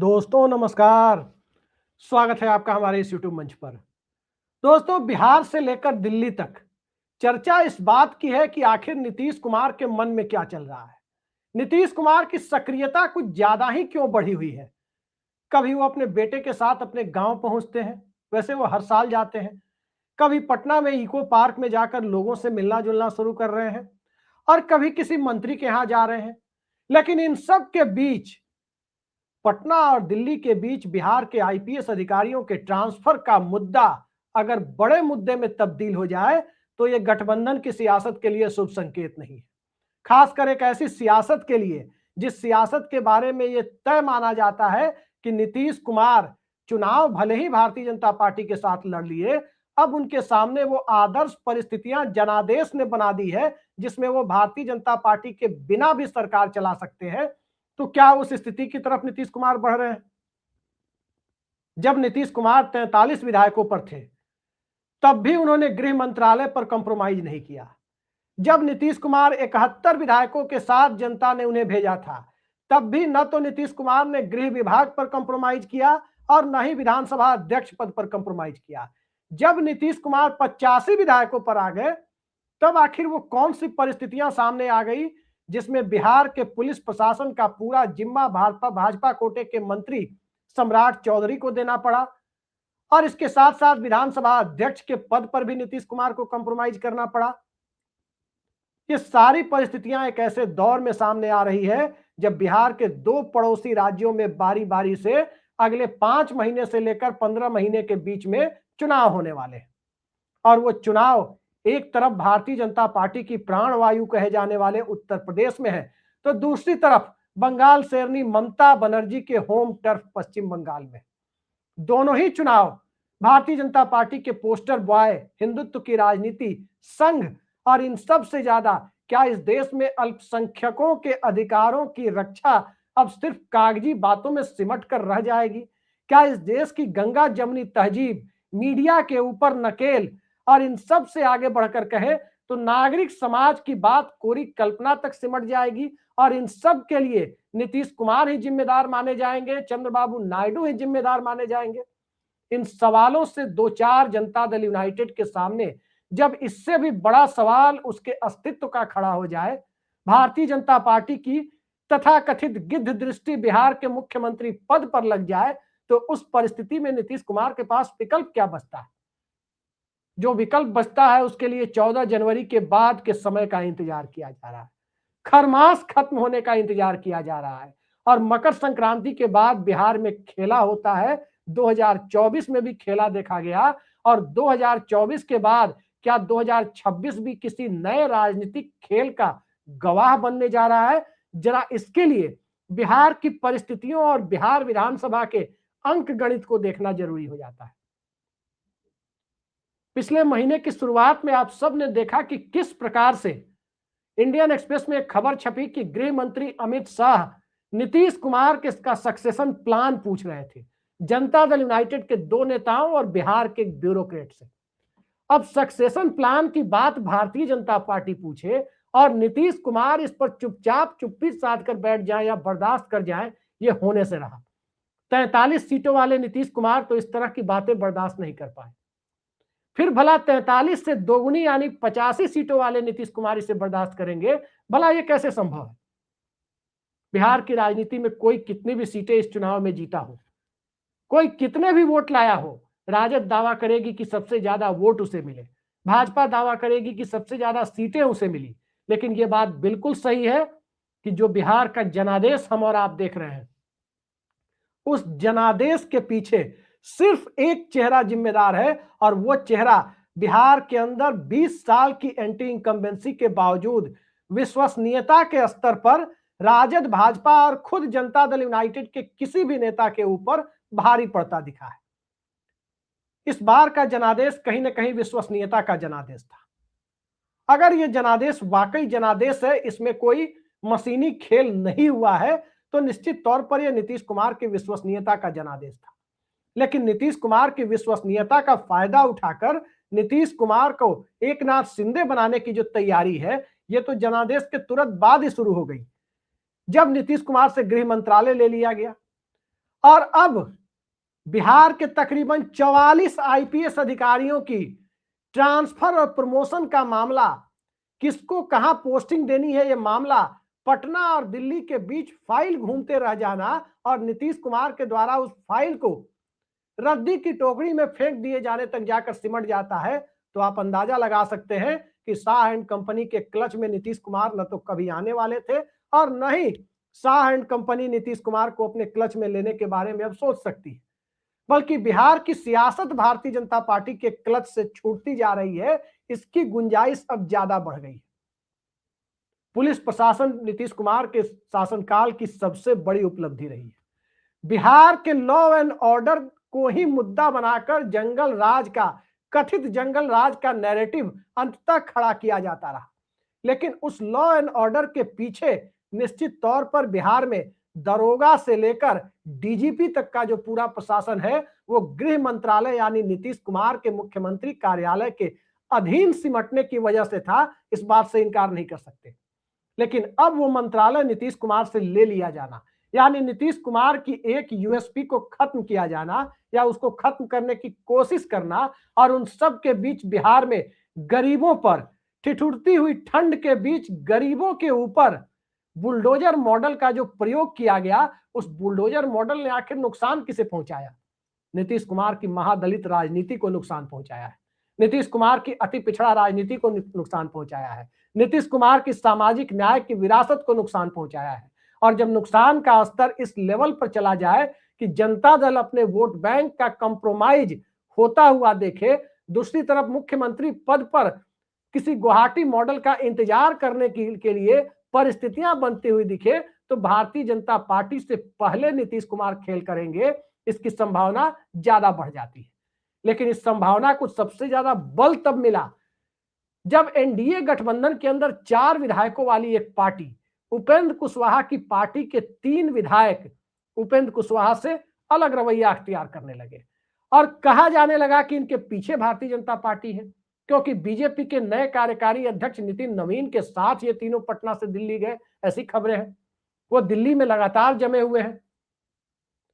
दोस्तों नमस्कार। स्वागत है आपका हमारे इस यूट्यूब मंच पर। दोस्तों, बिहार से लेकर दिल्ली तक चर्चा इस बात की है कि आखिर नीतीश कुमार के मन में क्या चल रहा है। नीतीश कुमार की सक्रियता कुछ ज्यादा ही क्यों बढ़ी हुई है। कभी वो अपने बेटे के साथ अपने गांव पहुंचते हैं, वैसे वो हर साल जाते हैं। कभी पटना में इको पार्क में जाकर लोगों से मिलना जुलना शुरू कर रहे हैं और कभी किसी मंत्री के यहां जा रहे हैं। लेकिन इन सब के बीच पटना और दिल्ली के बीच बिहार के आईपीएस अधिकारियों के ट्रांसफर का मुद्दा अगर बड़े मुद्दे में तब्दील हो जाए तो यह गठबंधन की सियासत के लिए शुभ संकेत नहीं है। खासकर एक ऐसी सियासत के लिए जिस सियासत के बारे में यह तय माना जाता है कि नीतीश कुमार चुनाव भले ही भारतीय जनता पार्टी के साथ लड़ लिए, अब उनके सामने वो आदर्श परिस्थितियां जनादेश ने बना दी है जिसमें वो भारतीय जनता पार्टी के बिना भी सरकार चला सकते हैं। तो क्या उस स्थिति की तरफ नीतीश कुमार बढ़ रहे हैं? जब नीतीश कुमार 43 विधायकों पर थे तब भी उन्होंने गृह मंत्रालय पर कंप्रोमाइज नहीं किया। जब नीतीश कुमार 71 विधायकों के साथ जनता ने उन्हें भेजा था तब भी न तो नीतीश कुमार ने गृह विभाग पर कंप्रोमाइज किया और न ही विधानसभा अध्यक्ष पद पर कंप्रोमाइज किया। जब नीतीश कुमार 85 विधायकों पर आ गए तब आखिर वो कौन सी परिस्थितियां सामने आ गई जिसमें बिहार के पुलिस प्रशासन का पूरा जिम्मा भाजपा भाजपा कोटे के मंत्री सम्राट चौधरी को देना पड़ा और इसके साथ साथ विधानसभा अध्यक्ष के पद पर भी नीतीश कुमार को कंप्रोमाइज करना पड़ा। ये सारी परिस्थितियां एक ऐसे दौर में सामने आ रही है जब बिहार के दो पड़ोसी राज्यों में बारी बारी से अगले 5 महीने से लेकर 15 महीने के बीच में चुनाव होने वाले हैं और वो चुनाव एक तरफ भारतीय जनता पार्टी की प्राणवायु कहे जाने वाले उत्तर प्रदेश में है तो दूसरी तरफ बंगाल शेरनी ममता बनर्जी के होम टर्फ पश्चिम बंगाल में। दोनों ही चुनाव भारतीय जनता पार्टी के पोस्टर बॉय, हिंदुत्व की राजनीति, संघ और इन सब से ज्यादा क्या इस देश में अल्पसंख्यकों के अधिकारों की रक्षा अब सिर्फ कागजी बातों में सिमट कर रह जाएगी? क्या इस देश की गंगा जमनी तहजीब मीडिया के ऊपर नकेल और इन सब से आगे बढ़कर कहे तो नागरिक समाज की बात कोरी कल्पना तक सिमट जाएगी और इन सब के लिए नीतीश कुमार ही जिम्मेदार माने जाएंगे, चंद्रबाबू नायडू ही जिम्मेदार माने जाएंगे? इन सवालों से दो चार जनता दल यूनाइटेड के सामने जब इससे भी बड़ा सवाल उसके अस्तित्व का खड़ा हो जाए, भारतीय जनता पार्टी की तथाकथित गिद्ध दृष्टि बिहार के मुख्यमंत्री पद पर लग जाए, तो उस परिस्थिति में नीतीश कुमार के पास विकल्प क्या बचता है? जो विकल्प बचता है उसके लिए 14 जनवरी के बाद के समय का इंतजार किया जा रहा है, खरमास खत्म होने का इंतजार किया जा रहा है और मकर संक्रांति के बाद बिहार में खेला होता है। 2024 में भी खेला देखा गया और 2024 के बाद क्या 2026 भी किसी नए राजनीतिक खेल का गवाह बनने जा रहा है? जरा इसके लिए बिहार की परिस्थितियों और बिहार विधानसभा के अंक गणित को देखना जरूरी हो जाता है। पिछले महीने की शुरुआत में आप सब ने देखा कि किस प्रकार से इंडियन एक्सप्रेस में एक खबर छपी कि गृह मंत्री अमित शाह नीतीश कुमार के का सक्सेशन प्लान पूछ रहे थे जनता दल यूनाइटेड के 2 नेताओं और बिहार के ब्यूरोक्रेट से। अब सक्सेशन प्लान की बात भारतीय जनता पार्टी पूछे और नीतीश कुमार इस पर चुपचाप चुप्पी साध कर बैठ जाए या बर्दाश्त कर जाए, ये होने से रहा। 43 सीटों वाले नीतीश कुमार तो इस तरह की बातें बर्दाश्त नहीं कर पाए, फिर भला 43 से दोगुनी यानी 85 सीटों वाले नीतीश कुमार इसे बर्दाश्त करेंगे? भला ये कैसे संभव है? बिहार की राजनीति में कोई कितनी भी सीटें इस चुनाव में जीता हो, कोई कितने भी वोट लाया हो, राजद दावा करेगी कि सबसे ज्यादा वोट उसे मिले, भाजपा दावा करेगी कि सबसे ज्यादा सीटें उसे मिली। लेकिन यह बात बिल्कुल सही है कि जो बिहार का जनादेश हम और आप देख रहे हैं, उस जनादेश के पीछे सिर्फ एक चेहरा जिम्मेदार है और वो चेहरा बिहार के अंदर 20 साल की एंटी इनकम्बेंसी के बावजूद विश्वसनीयता के स्तर पर राजद, भाजपा और खुद जनता दल यूनाइटेड के किसी भी नेता के ऊपर भारी पड़ता दिखा है। इस बार का जनादेश कहीं ना कहीं विश्वसनीयता का जनादेश था। अगर यह जनादेश वाकई जनादेश है, इसमें कोई मशीनी खेल नहीं हुआ है, तो निश्चित तौर पर यह नीतीश कुमार की विश्वसनीयता का जनादेश था। लेकिन नीतीश कुमार की विश्वसनीयता का फायदा उठाकर नीतीश कुमार को एकनाथ शिंदे बनाने की जो तैयारी है, यह तो जनादेश के तुरंत बाद ही शुरू हो गई, जब नीतीश कुमार से गृह मंत्रालय ले लिया गया और अब बिहार के तकरीबन 44 आईपीएस अधिकारियों की ट्रांसफर और प्रमोशन का मामला, किसको कहां पोस्टिंग देनी है, यह मामला पटना और दिल्ली के बीच फाइल घूमते रह जाना और नीतीश कुमार के द्वारा उस फाइल को रद्दी की टोकरी में फेंक दिए जाने तक जाकर सिमट जाता है, तो आप अंदाजा लगा सकते हैं कि शाह एंड कंपनी के क्लच में नीतीश कुमार न तो कभी आने वाले थे और न ही शाह एंड कंपनी नीतीश कुमार को अपने क्लच में लेने के बारे में अब सोच सकती है, बल्कि बिहार की सियासत भारतीय जनता पार्टी के क्लच से छूटती जा रही है, इसकी गुंजाइश अब ज्यादा बढ़ गई है। पुलिस प्रशासन नीतीश कुमार के शासनकाल की सबसे बड़ी उपलब्धि रही है। बिहार के लॉ एंड ऑर्डर को ही मुद्दा बनाकर जंगल राज का, कथित जंगल राज का नैरेटिव अंततः खड़ा किया जाता रहा, लेकिन उस लॉ एंड ऑर्डर के पीछे निश्चित तौर पर बिहार में दरोगा से लेकर डीजीपी तक का जो पूरा प्रशासन है वो गृह मंत्रालय यानी नीतीश कुमार के मुख्यमंत्री कार्यालय के अधीन सिमटने की वजह से था, इस बात से इनकार नहीं कर सकते। लेकिन अब वो मंत्रालय नीतीश कुमार से ले लिया जाना, यानी नीतीश कुमार की एक यूएसपी को खत्म किया जाना या उसको खत्म करने की कोशिश करना और उन सब के बीच बिहार में गरीबों पर, ठिठुरती हुई ठंड के बीच गरीबों के ऊपर बुलडोजर मॉडल का जो प्रयोग किया गया, उस बुलडोजर मॉडल ने आखिर नुकसान किसे पहुंचाया? नीतीश कुमार की महादलित राजनीति को नुकसान पहुंचाया है, नीतीश कुमार की अति पिछड़ा राजनीति को नुकसान पहुंचाया है, नीतीश कुमार की सामाजिक न्याय की विरासत को नुकसान पहुंचाया है। और जब नुकसान का स्तर इस लेवल पर चला जाए कि जनता दल अपने वोट बैंक का कंप्रोमाइज होता हुआ देखे, दूसरी तरफ मुख्यमंत्री पद पर किसी गुवाहाटी मॉडल का इंतजार करने के लिए परिस्थितियां बनती हुई दिखे, तो भारतीय जनता पार्टी से पहले नीतीश कुमार खेल करेंगे, इसकी संभावना ज्यादा बढ़ जाती है। लेकिन इस संभावना को सबसे ज्यादा बल तब मिला जब एनडीए गठबंधन के अंदर 4 विधायकों वाली एक पार्टी, उपेंद्र कुशवाहा की पार्टी के 3 विधायक उपेंद्र कुशवाहा से अलग रवैया अख्तियार करने लगे और कहा जाने लगा कि इनके पीछे भारतीय जनता पार्टी है, क्योंकि बीजेपी के नए कार्यकारी अध्यक्ष नितिन नवीन के साथ ये तीनों पटना से दिल्ली गए, ऐसी खबरें हैं। वो दिल्ली में लगातार जमे हुए हैं।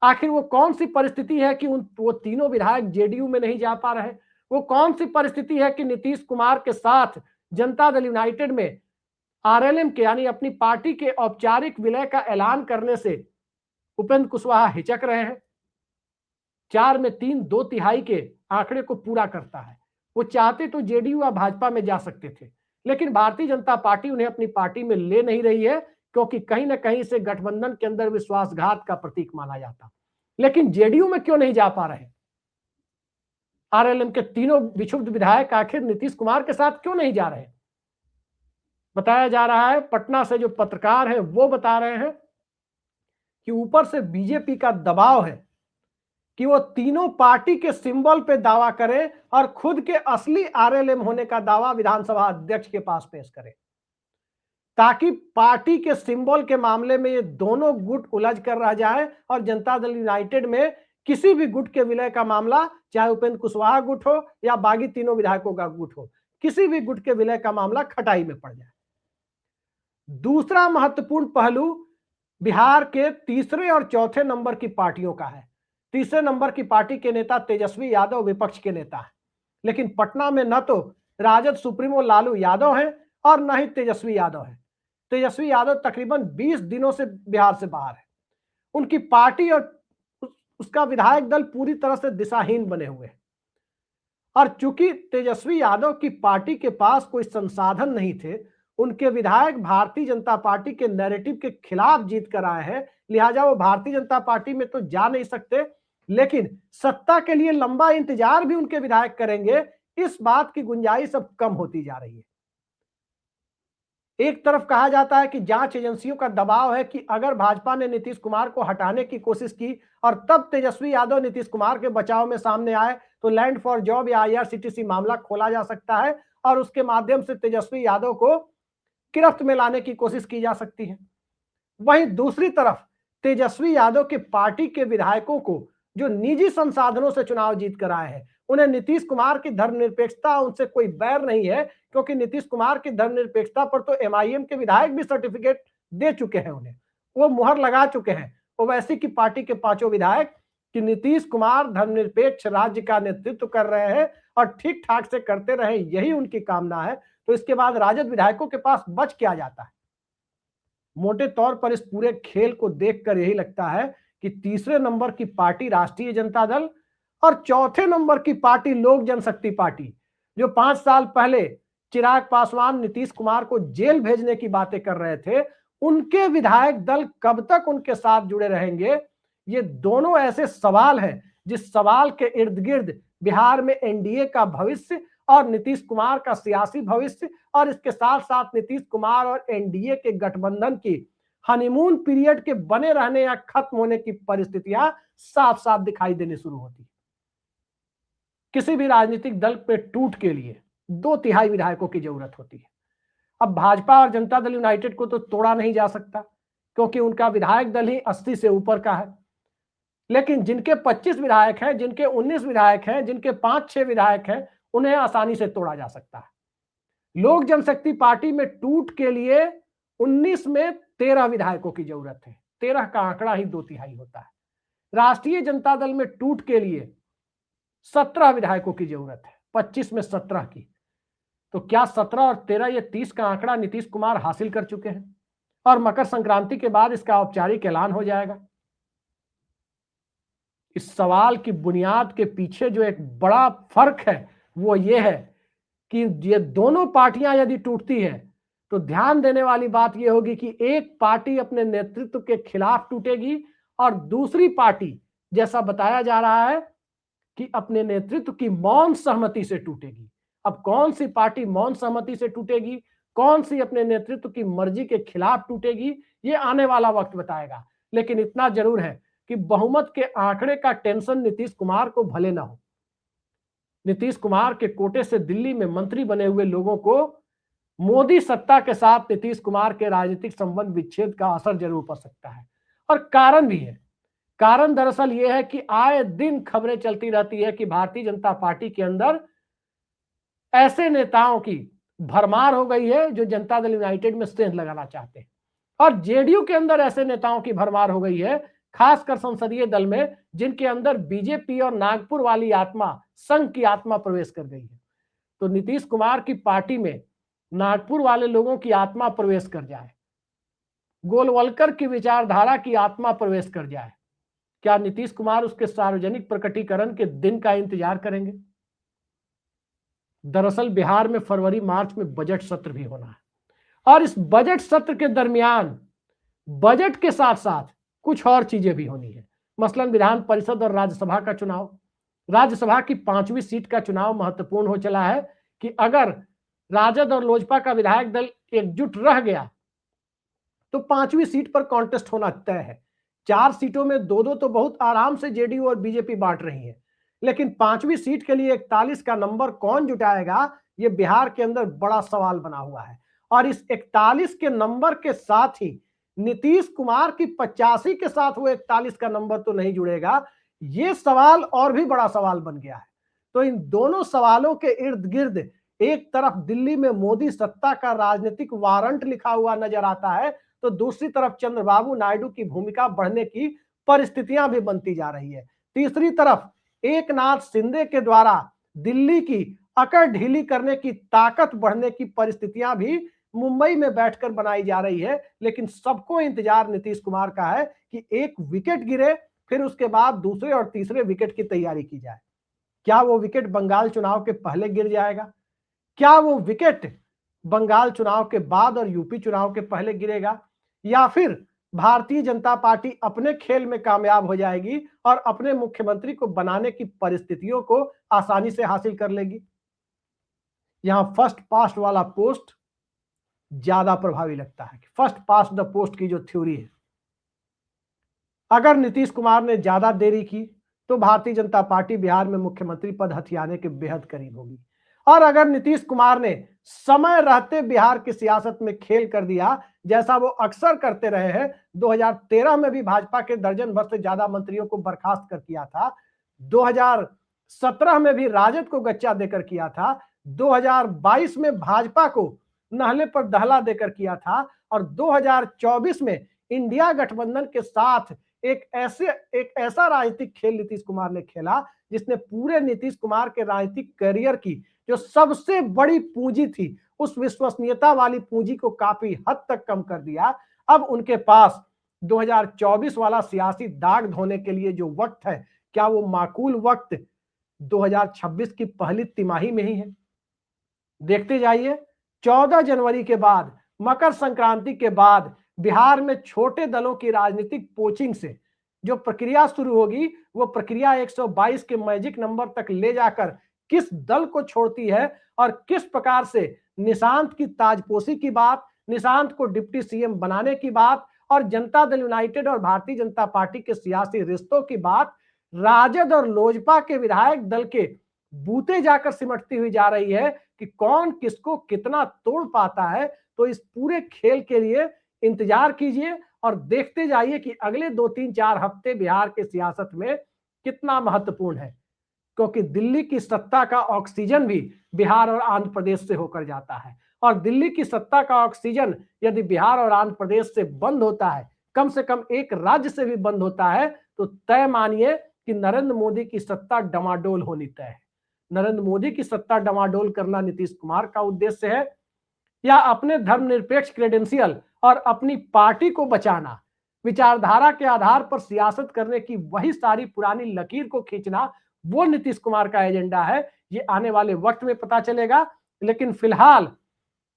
आखिर वो कौन सी परिस्थिति है कि वो तीनों विधायक जेडीयू में नहीं जा पा रहे? वो कौन सी परिस्थिति है कि नीतीश कुमार के साथ जनता दल यूनाइटेड में आरएलएम के यानी अपनी पार्टी के औपचारिक विलय का ऐलान करने से उपेंद्र कुशवाहा हिचक रहे हैं? 4 में 3 2/3 के आंकड़े को पूरा करता है। वो चाहते तो जेडीयू या भाजपा में जा सकते थे, लेकिन भारतीय जनता पार्टी उन्हें अपनी पार्टी में ले नहीं रही है, क्योंकि कहीं ना कहीं से गठबंधन के अंदर विश्वासघात का प्रतीक माना जाता। लेकिन जेडीयू में क्यों नहीं जा पा रहे? आरएलएम के तीनों विक्षुब्ध विधायक आखिर नीतीश कुमार के साथ क्यों नहीं जा रहे? बताया जा रहा है, पटना से जो पत्रकार हैं वो बता रहे हैं कि ऊपर से बीजेपी का दबाव है कि वो तीनों पार्टी के सिंबल पे दावा करें और खुद के असली आरएलएम होने का दावा विधानसभा अध्यक्ष के पास पेश करें, ताकि पार्टी के सिंबल के मामले में ये दोनों गुट उलझ कर रह जाए और जनता दल यूनाइटेड में किसी भी गुट के विलय का मामला, चाहे उपेंद्र कुशवाहा गुट हो या बागी तीनों विधायकों का गुट हो, किसी भी गुट के विलय का मामला खटाई में पड़ जाए। दूसरा महत्वपूर्ण पहलू बिहार के तीसरे और चौथे नंबर की पार्टियों का है। तीसरे नंबर की पार्टी के नेता तेजस्वी यादव विपक्ष के नेता है, लेकिन पटना में न तो राजद सुप्रीमो लालू यादव है और न ही तेजस्वी यादव है। तेजस्वी यादव तकरीबन 20 दिनों से बिहार से बाहर है। उनकी पार्टी और उसका विधायक दल पूरी तरह से दिशाहीन बने हुए हैं। और चूंकि तेजस्वी यादव की पार्टी के पास कोई संसाधन नहीं थे, उनके विधायक भारतीय जनता पार्टी के नैरेटिव के खिलाफ जीत कर आए हैं, लिहाजा वो भारतीय जनता पार्टी में तो जा नहीं सकते, लेकिन सत्ता के लिए लंबा इंतजार भी उनके विधायक करेंगे, इस बात की गुंजाइश अब कम होती जा रही है। एक तरफ कहा जाता है कि जांच एजेंसियों का दबाव है कि अगर भाजपा ने नीतीश कुमार को हटाने की कोशिश की और तब तेजस्वी यादव नीतीश कुमार के बचाव में सामने आए तो लैंड फॉर जॉब या आईआरसीटीसी मामला खोला जा सकता है और उसके माध्यम से तेजस्वी यादव को गिरफ्त में लाने की कोशिश की जा सकती है। वहीं दूसरी तरफ तेजस्वी यादव के पार्टी के विधायकों को जो निजी संसाधनों से चुनाव जीत कर आए हैं, उन्हें नीतीश कुमार की धर्मनिरपेक्षता, उनसे कोई बैर नहीं है, क्योंकि नीतीश कुमार की धर्मनिरपेक्षता पर तो एमआईएम के विधायक भी सर्टिफिकेट दे चुके हैं, उन्हें वो मुहर लगा चुके हैं। ओवैसी की पार्टी के 5 विधायक कि नीतीश कुमार धर्मनिरपेक्ष राज्य का नेतृत्व कर रहे हैं और ठीक ठाक से करते रहे, यही उनकी कामना है, तो इसके बाद राजद विधायकों के पास बच क्या जाता है? मोटे तौर पर इस पूरे खेल को देखकर यही लगता है कि तीसरे नंबर की पार्टी राष्ट्रीय जनता दल और चौथे नंबर की पार्टी लोक जनशक्ति पार्टी, जो 5 साल पहले चिराग पासवान नीतीश कुमार को जेल भेजने की बातें कर रहे थे, उनके विधायक दल कब तक उनके साथ जुड़े रहेंगे? ये दोनों ऐसे सवाल हैं जिस सवाल के इर्द गिर्द बिहार में एनडीए का भविष्य और नीतीश कुमार का सियासी भविष्य और इसके साथ साथ नीतीश कुमार और एनडीए के गठबंधन की हनीमून पीरियड के बने रहने या खत्म होने की परिस्थितियां साफ साफ दिखाई देनी शुरू होती। किसी भी राजनीतिक दल पे टूट के लिए 2/3 विधायकों की जरूरत होती है। अब भाजपा और जनता दल यूनाइटेड को तो तोड़ा नहीं जा सकता क्योंकि उनका विधायक दल ही 80 से ऊपर का है, लेकिन जिनके 25 विधायक हैं, जिनके 19 विधायक हैं, जिनके 5-6 विधायक हैं, उन्हें आसानी से तोड़ा जा सकता है। लोक जनशक्ति पार्टी में टूट के लिए 19 में 13 विधायकों की जरूरत है। 13 का आंकड़ा ही 2/3 होता है। राष्ट्रीय जनता दल में टूट के लिए 17 विधायकों की जरूरत है, 25 में 17 की। तो क्या 17 और 13 ये 30 का आंकड़ा नीतीश कुमार हासिल कर चुके हैं और मकर संक्रांति के बाद इसका औपचारिक ऐलान हो जाएगा? इस सवाल की बुनियाद के पीछे जो एक बड़ा फर्क है वो ये है कि ये दोनों पार्टियां यदि टूटती है तो ध्यान देने वाली बात यह होगी कि एक पार्टी अपने नेतृत्व के खिलाफ टूटेगी और दूसरी पार्टी, जैसा बताया जा रहा है, कि अपने नेतृत्व की मौन सहमति से टूटेगी। अब कौन सी पार्टी मौन सहमति से टूटेगी, कौन सी अपने नेतृत्व की मर्जी के खिलाफ टूटेगी, ये आने वाला वक्त बताएगा। लेकिन इतना जरूर है कि बहुमत के आंकड़े का टेंशन नीतीश कुमार को भले ना हो। नीतीश कुमार के कोटे से दिल्ली में मंत्री बने हुए लोगों को मोदी सत्ता के साथ नीतीश कुमार के राजनीतिक संबंध विच्छेद का असर जरूर पड़ सकता है। और कारण भी है। कारण दरअसल यह है कि आए दिन खबरें चलती रहती है कि भारतीय जनता पार्टी के अंदर ऐसे नेताओं की भरमार हो गई है जो जनता दल यूनाइटेड में सेंध लगाना चाहते हैं, और जेडीयू के अंदर ऐसे नेताओं की भरमार हो गई है, खासकर संसदीय दल में, जिनके अंदर बीजेपी और नागपुर वाली आत्मा, संघ की आत्मा प्रवेश कर गई है। तो नीतीश कुमार की पार्टी में नागपुर वाले लोगों की आत्मा प्रवेश कर जाए, गोलवलकर की विचारधारा की आत्मा प्रवेश कर जाए, क्या नीतीश कुमार उसके सार्वजनिक प्रकटीकरण के दिन का इंतजार करेंगे? दरअसल बिहार में फरवरी मार्च में बजट सत्र भी होना है, और इस बजट सत्र के दरमियान बजट के साथ साथ कुछ और चीजें भी होनी है। मसलन विधान परिषद और राज्यसभा का चुनाव। राज्यसभा की 5वीं सीट का चुनाव महत्वपूर्ण हो चला है कि अगर राजद और लोजपा का विधायक दल एकजुट रह गया तो 5वीं सीट पर कॉन्टेस्ट होना तय है। 4 सीटों में 2-2 तो बहुत आराम से जेडीयू और बीजेपी बांट रही है, लेकिन 5वीं सीट के लिए 41 का नंबर कौन जुटाएगा, ये बिहार के अंदर बड़ा सवाल बना हुआ है। और इस 41 के नंबर के साथ ही नीतीश कुमार की 85 के साथ वो 41 का नंबर तो नहीं जुड़ेगा, ये सवाल और भी बड़ा सवाल बन गया है। तो इन दोनों सवालों के इर्द गिर्द एक तरफ दिल्ली में मोदी सत्ता का राजनीतिक वारंट लिखा हुआ नजर आता है, तो दूसरी तरफ चंद्रबाबू नायडू की भूमिका बढ़ने की परिस्थितियां भी बनती जा रही है। तीसरी तरफ एकनाथ शिंदे के द्वारा दिल्ली की अकड़ ढीली करने की ताकत बढ़ने की परिस्थितियां भी मुंबई में बैठकर बनाई जा रही है। लेकिन सबको इंतजार नीतीश कुमार का है कि एक विकेट गिरे, फिर उसके बाद दूसरे और तीसरे विकेट की तैयारी की जाए। क्या वो विकेट बंगाल चुनाव के पहले गिर जाएगा? क्या वो विकेट बंगाल चुनाव के बाद और यूपी चुनाव के पहले गिरेगा? या फिर भारतीय जनता पार्टी अपने खेल में कामयाब हो जाएगी और अपने मुख्यमंत्री को बनाने की परिस्थितियों को आसानी से हासिल कर लेगी? यहां फर्स्ट पास्ट वाला पोस्ट ज्यादा प्रभावी लगता है। फर्स्ट पास्ट द पोस्ट की जो थ्योरी है, अगर नीतीश कुमार ने ज्यादा देरी की तो भारतीय जनता पार्टी बिहार में मुख्यमंत्री पद हथियाने के बेहद करीब होगी, और अगर नीतीश कुमार ने समय रहते बिहार की सियासत में खेल कर दिया, जैसा वो अक्सर करते रहे हैं, 2013 में भी भाजपा के दर्जन भर से ज्यादा मंत्रियों को बर्खास्त कर किया था, 2017 में भी राजद को गच्चा देकर किया था, 2022 में भाजपा को नहले पर दहला देकर किया था, और 2024 में इंडिया गठबंधन के साथ एक ऐसा राजनीतिक खेल नीतीश कुमार ने खेला जिसने पूरे नीतीश कुमार के राजनीतिक करियर की जो सबसे बड़ी पूंजी थी, उस विश्वसनीयता वाली पूंजी को काफी हद तक कम कर दिया। अब उनके पास 2024 वाला सियासी दाग धोने के लिए जो वक्त है, क्या वो माकूल वक्त 2026 की पहली तिमाही में ही है? देखते जाइए, 14 जनवरी के बाद, मकर संक्रांति के बाद बिहार में छोटे दलों की राजनीतिक पोचिंग से जो प्रक्रिया शुरू होगी, वो प्रक्रिया 122 के मैजिक नंबर तक ले जाकर किस दल को छोड़ती है और किस प्रकार से निशांत की ताजपोशी की बात, निशांत को डिप्टी सीएम बनाने की बात और जनता दल यूनाइटेड और भारतीय जनता पार्टी के सियासी रिश्तों की बात राजद और लोजपा के विधायक दल के बूते जाकर सिमटती हुई जा रही है कि कौन किसको कितना तोड़ पाता है। तो इस पूरे खेल के लिए इंतजार कीजिए और देखते जाइए कि अगले 2-3-4 हफ्ते बिहार के सियासत में कितना महत्वपूर्ण है, क्योंकि दिल्ली की सत्ता का ऑक्सीजन भी बिहार और आंध्र प्रदेश से होकर जाता है और दिल्ली की सत्ता का ऑक्सीजन यदि बिहार और आंध्र प्रदेश से बंद होता है, कम से कम एक राज्य से भी बंद होता है, तो तय मानिए कि नरेंद्र मोदी की सत्ता डमाडोल होनी तय है। नरेंद्र मोदी की सत्ता डमाडोल करना नीतीश कुमार का उद्देश्य है या अपने धर्मनिरपेक्ष क्रेडेंशियल और अपनी पार्टी को बचाना, विचारधारा के आधार पर सियासत करने की वही सारी पुरानी लकीर को खींचना, वो नीतीश कुमार का एजेंडा है। ये आने वाले वक्त में पता चलेगा, लेकिन फिलहाल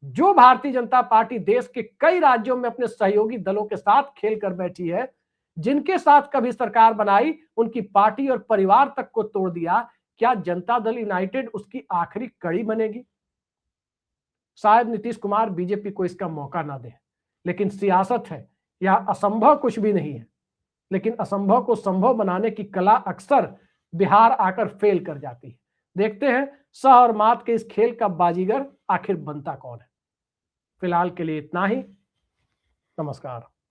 जो भारतीय जनता पार्टी देश के कई राज्यों में अपने सहयोगी दलों के साथ खेल कर बैठी है, जिनके साथ कभी सरकार बनाई, उनकी पार्टी और परिवार तक को तोड़ दिया, क्या जनता दल यूनाइटेड उसकी आखिरी कड़ी बनेगी? शायद नीतीश कुमार बीजेपी को इसका मौका ना दे, लेकिन सियासत है, यह असंभव कुछ भी नहीं है। लेकिन असंभव को संभव बनाने की कला अक्सर बिहार आकर फेल कर जाती है। देखते हैं सह और मात के इस खेल का बाजीगर आखिर बनता कौन है। फिलहाल के लिए इतना ही। नमस्कार।